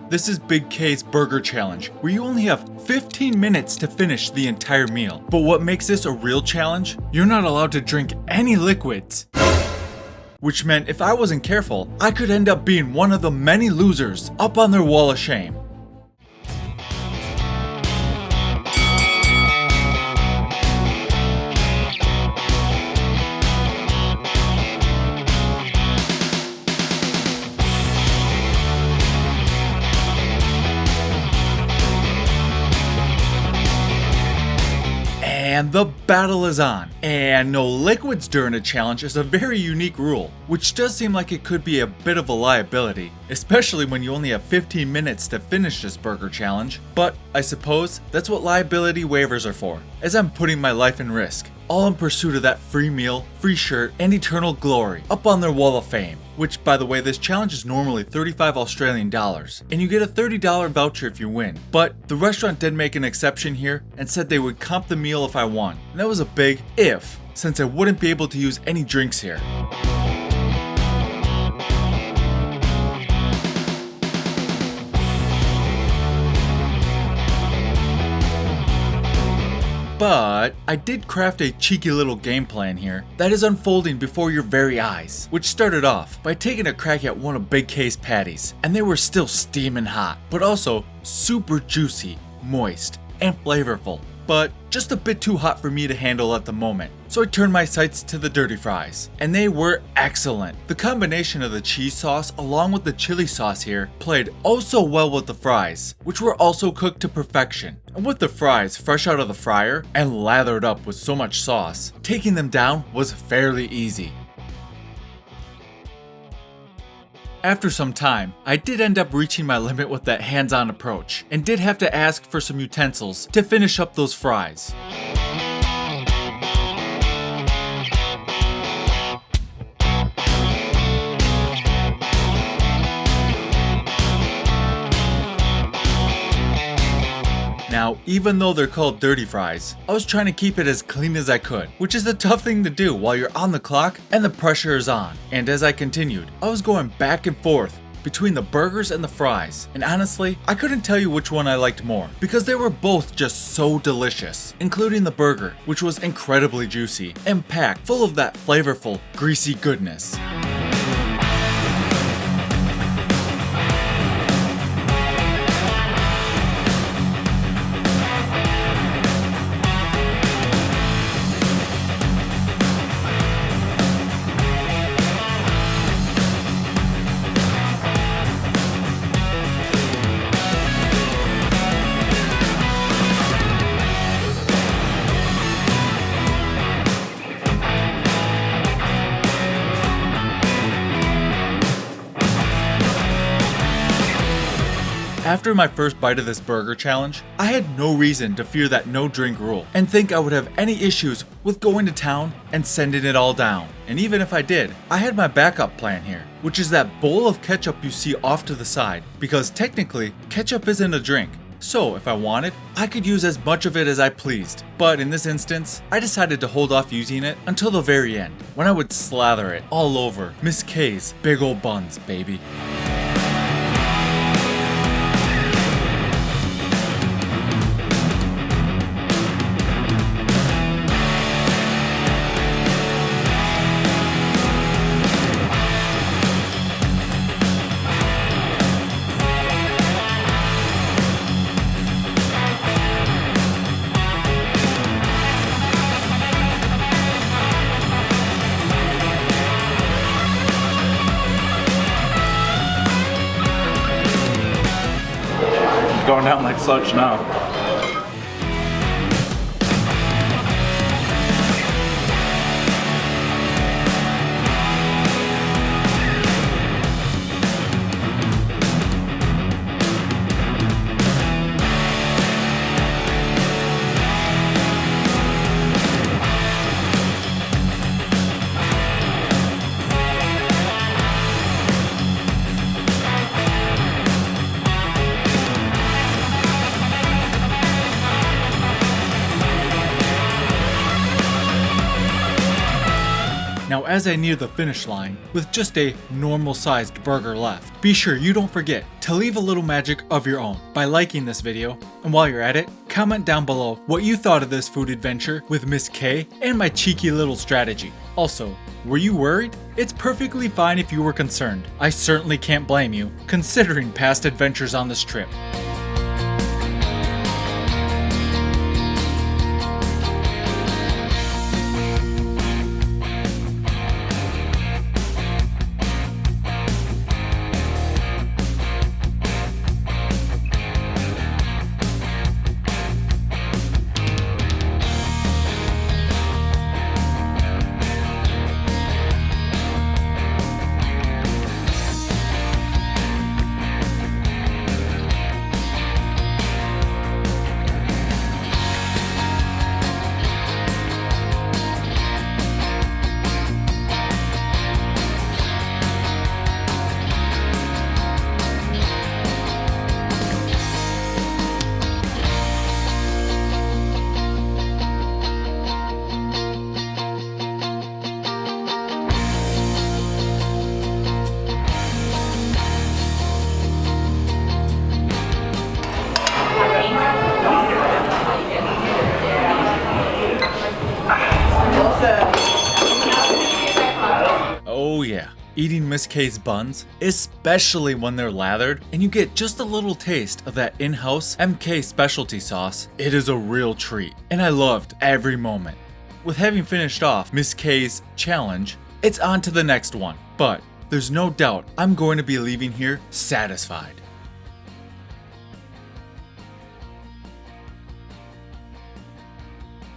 This is Big K's Burger Challenge, where you only have 15 minutes to finish the entire meal. But what makes this a real challenge? You're not allowed to drink any liquids. Which meant if I wasn't careful, I could end up being one of the many losers up on their wall of shame. And the battle is on. And no liquids during a challenge is a very unique rule, which does seem like it could be a bit of a liability, especially when you only have 15 minutes to finish this burger challenge. But I suppose that's what liability waivers are for, as I'm putting my life in risk, all in pursuit of that free meal, free shirt, and eternal glory up on their wall of fame. Which, by the way, this challenge is normally 35 Australian dollars, and you get a $30 voucher if you win. But the restaurant did make an exception here and said they would comp the meal if I won. And that was a big if, since I wouldn't be able to use any drinks here. But I did craft a cheeky little game plan here that is unfolding before your very eyes, which started off by taking a crack at one of Big K's patties, and they were still steaming hot, but also super juicy, moist, and flavorful, but just a bit too hot for me to handle at the moment. So I turned my sights to the dirty fries, and they were excellent. The combination of the cheese sauce along with the chili sauce here played oh so well with the fries, which were also cooked to perfection. And with the fries fresh out of the fryer and lathered up with so much sauce, taking them down was fairly easy. After some time, I did end up reaching my limit with that hands-on approach, and did have to ask for some utensils to finish up those fries. Now, even though they're called dirty fries, I was trying to keep it as clean as I could, which is a tough thing to do while you're on the clock and the pressure is on. And as I continued, I was going back and forth between the burgers and the fries, and honestly, I couldn't tell you which one I liked more, because they were both just so delicious, including the burger, which was incredibly juicy and packed full of that flavorful, greasy goodness. After my first bite of this burger challenge, I had no reason to fear that no drink rule and think I would have any issues with going to town and sending it all down. And even if I did, I had my backup plan here, which is that bowl of ketchup you see off to the side, because technically, ketchup isn't a drink. So if I wanted, I could use as much of it as I pleased. But in this instance, I decided to hold off using it until the very end, when I would slather it all over Miss K's big ol' buns, baby. Going down like such now. Now as I near the finish line, with just a normal sized burger left, be sure you don't forget to leave a little magic of your own by liking this video, and while you're at it, comment down below what you thought of this food adventure with Miss K and my cheeky little strategy. Also, were you worried? It's perfectly fine if you were concerned. I certainly can't blame you, considering past adventures on this trip. Oh yeah, eating Miss K's buns, especially when they're lathered and you get just a little taste of that in-house MK specialty sauce, it is a real treat, and I loved every moment. With having finished off Miss K's challenge, it's on to the next one, but there's no doubt I'm going to be leaving here satisfied.